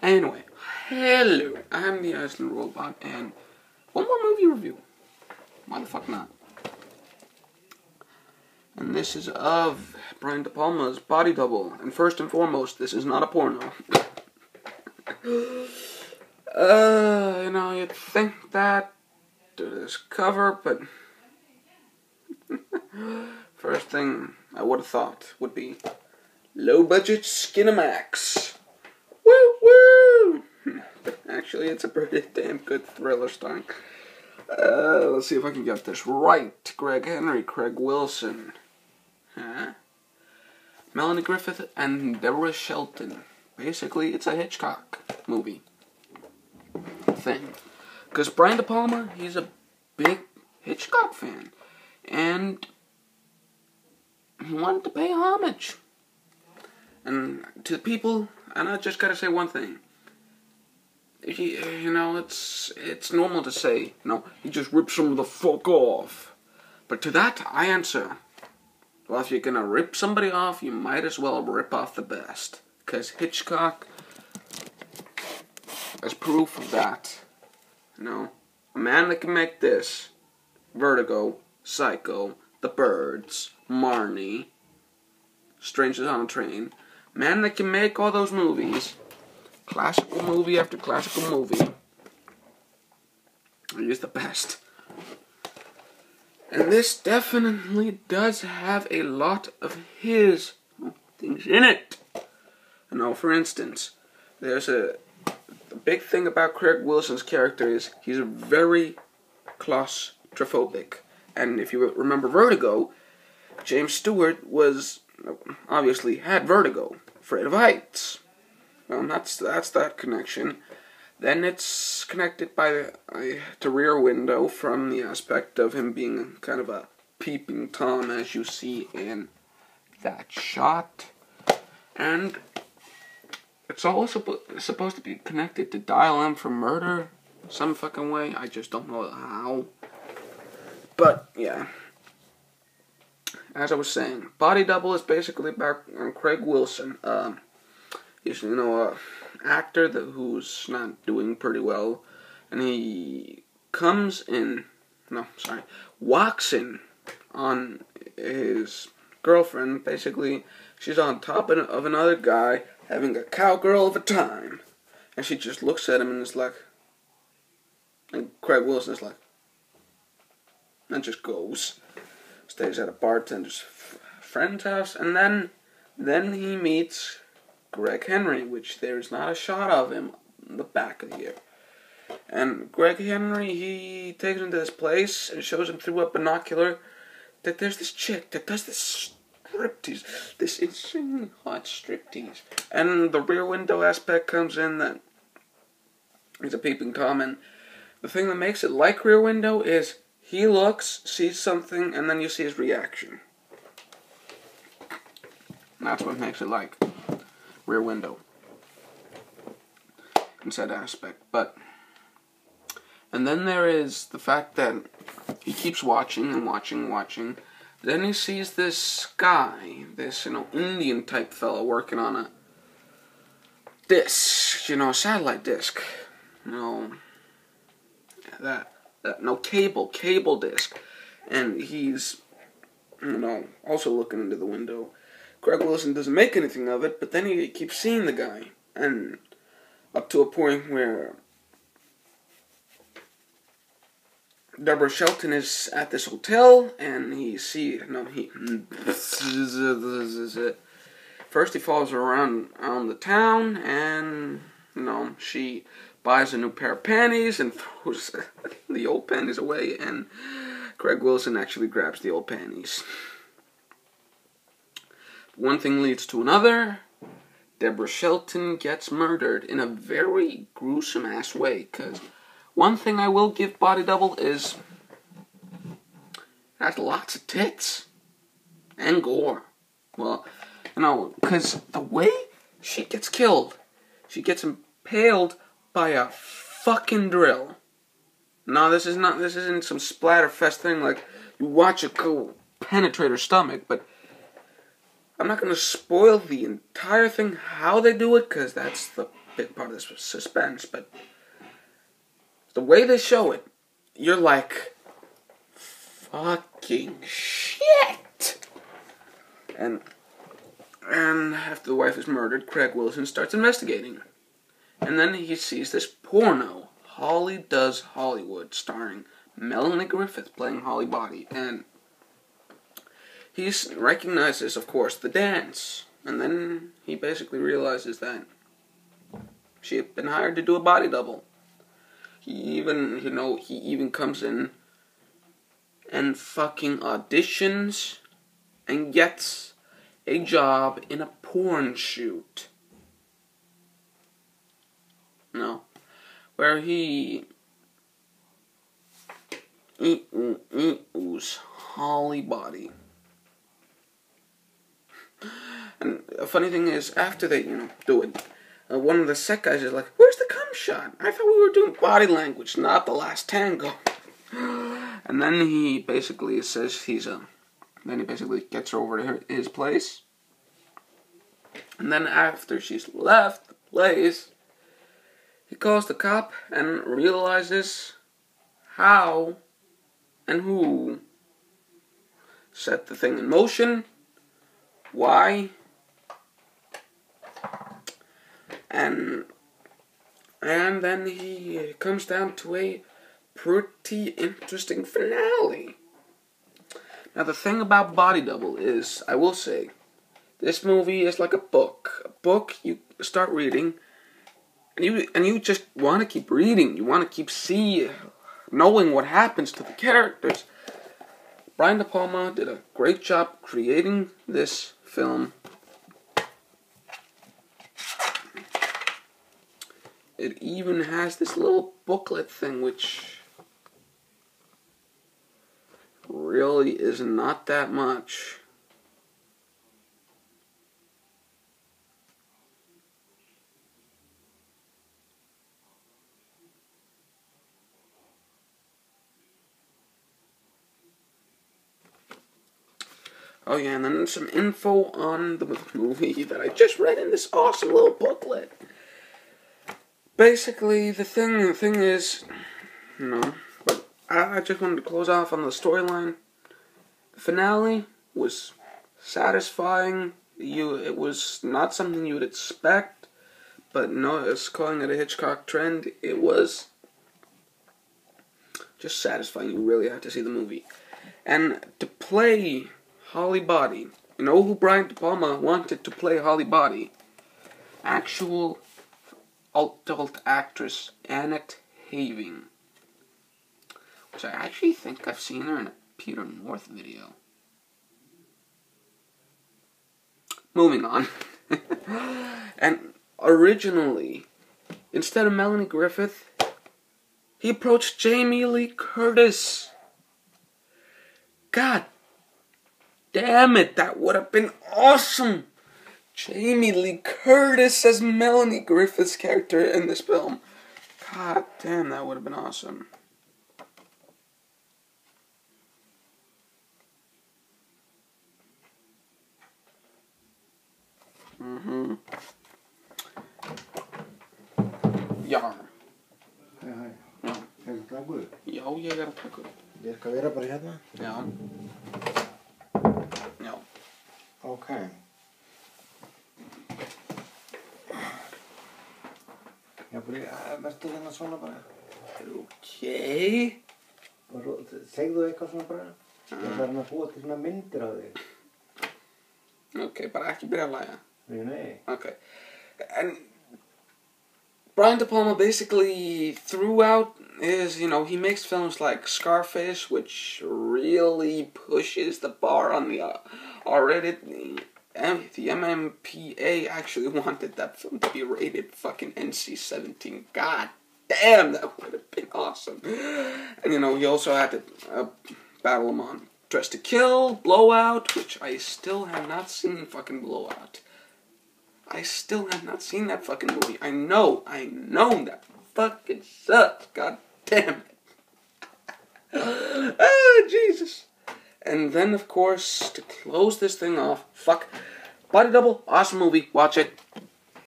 Anyway, hello, I'm the Icelandrobot, and one more movie review. Why the fuck not? And this is of Brian De Palma's Body Double. And first and foremost, this is not a porno. You'd think that to this cover, but first thing I would have thought would be low budget Skinamax. Woo woo! But actually, it's a pretty damn good thriller starring. Let's see if I can get this right. Greg Henry, Craig Wilson, Melanie Griffith, and Deborah Shelton. Basically, it's a Hitchcock movie thing. Because Brian De Palma, he's a big Hitchcock fan. And he wanted to pay homage. And to the people, and I just gotta say one thing. It's normal to say, he just ripped some of the fuck off. But to that, I answer, well, if you're gonna rip somebody off, you might as well rip off the best. Because Hitchcock is proof of that. A man that can make this, Vertigo, Psycho, The Birds, Marnie, Strangers on a Train, a man that can make all those movies, classical movie after classical movie, he is the best. And this definitely does have a lot of his things in it. For instance, there's the big thing about Craig Wilson's character is he's very claustrophobic. And if you remember Vertigo, James Stewart obviously had vertigo, afraid of heights. Well, that's that connection. Then it's connected to Rear Window from the aspect of him being kind of a peeping Tom, as you see in that shot. And it's also supposed to be connected to Dial M for Murder some fucking way. I just don't know how. But, yeah. As I was saying, Body Double is basically about Craig Wilson. He's, actor who's not doing pretty well. And he walks in on his girlfriend. Basically, she's on top of another guy having a cowgirl of a time. And she just looks at him and is like, and Craig Wilson is like, and just goes. Stays at a bartender's friend's house, and then he meets Greg Henry, which there's not a shot of him in the back of here. And Greg Henry, he takes him to this place and shows him through a binocular that there's this chick that does this striptease, this insane hot striptease. And the Rear Window aspect comes in that he's a peeping Tom, and the thing that makes it like Rear Window is he looks, sees something, and then you see his reaction. And that's what makes it like Rear Window in said aspect. And then there is the fact that he keeps watching and watching and watching. Then he sees this guy, this, Indian type fellow working on a disc, a satellite disc. Cable disc. And he's, also looking into the window. Craig Wilson doesn't make anything of it, but then he keeps seeing the guy. And up to a point where Deborah Shelton is at this hotel, and first he follows her around the town, and, she buys a new pair of panties and throws the old panties away, and Craig Wilson actually grabs the old panties. One thing leads to another. Deborah Shelton gets murdered in a very gruesome-ass way, because one thing I will give Body Double is it has lots of tits and gore. Well, because the way she gets killed, she gets impaled by a fucking drill. No, this isn't some splatterfest thing like you watch it go penetrate her stomach, but I'm not going to spoil the entire thing, how they do it, because that's the big part of this suspense, but the way they show it, you're like, fucking shit! And after the wife is murdered, Craig Wilson starts investigating. And then he sees this porno, Holly Does Hollywood, starring Melanie Griffith playing Holly Body. And he recognizes, of course, the dance. And then he basically realizes that she had been hired to do a body double. He even comes in and fucking auditions and gets a job in a porn shoot. No. Where he oohs Holly Body. And a funny thing is, after they, do it, one of the set guys is like, "Where's the cum shot? I thought we were doing body language, not The Last Tango." And then he basically says then he basically gets her over to his place. And then after she's left the place, he calls the cop and realizes how and who set the thing in motion, why, and then he comes down to a pretty interesting finale. Now the thing about Body Double is, I will say, this movie is like a book. A book you start reading, and you just want to keep reading. You want to keep knowing what happens to the characters. Brian De Palma did a great job creating this film. It even has this little booklet thing, which really is not that much. Oh yeah, and then some info on the movie that I just read in this awesome little booklet. Basically, the thing is, but I just wanted to close off on the storyline. The finale was satisfying. It was not something you would expect, but no, it's calling it a Hitchcock trend. It was just satisfying. You really have to see the movie. And to play Holly Body, you know who Brian De Palma wanted to play Holly Body? Actual adult actress Annette Having, which I actually think I've seen her in a Peter North video. Moving on. And originally, instead of Melanie Griffith, he approached Jamie Lee Curtis. God damn it, that would have been awesome! Jamie Lee Curtis as Melanie Griffith's character in this film. God damn, that would have been awesome. Ja. Hei. Já. Er það taka upp? Já, ég að taka upp. Ég skal vera bara hérna? Já. Já. Ok. Já, verður hérna svona bara? Ok. Segðu eitthvað svona bara? Ég þarf að búa til svona myndir af þig. Ok, bara ekki byrja að læga. Nei. Okay. And Brian De Palma basically throughout is, he makes films like Scarface, which really pushes the bar on the R-rated. The MMPA actually wanted that film to be rated fucking NC-17. God damn, that would have been awesome. And, he also had to battle him on Dress to Kill, Blowout, which I still have not seen fucking Blowout. I still have not seen that fucking movie. I know that fucking sucks. God damn it. Oh, Jesus. And then, of course, to close this thing off, Body Double, awesome movie. Watch it.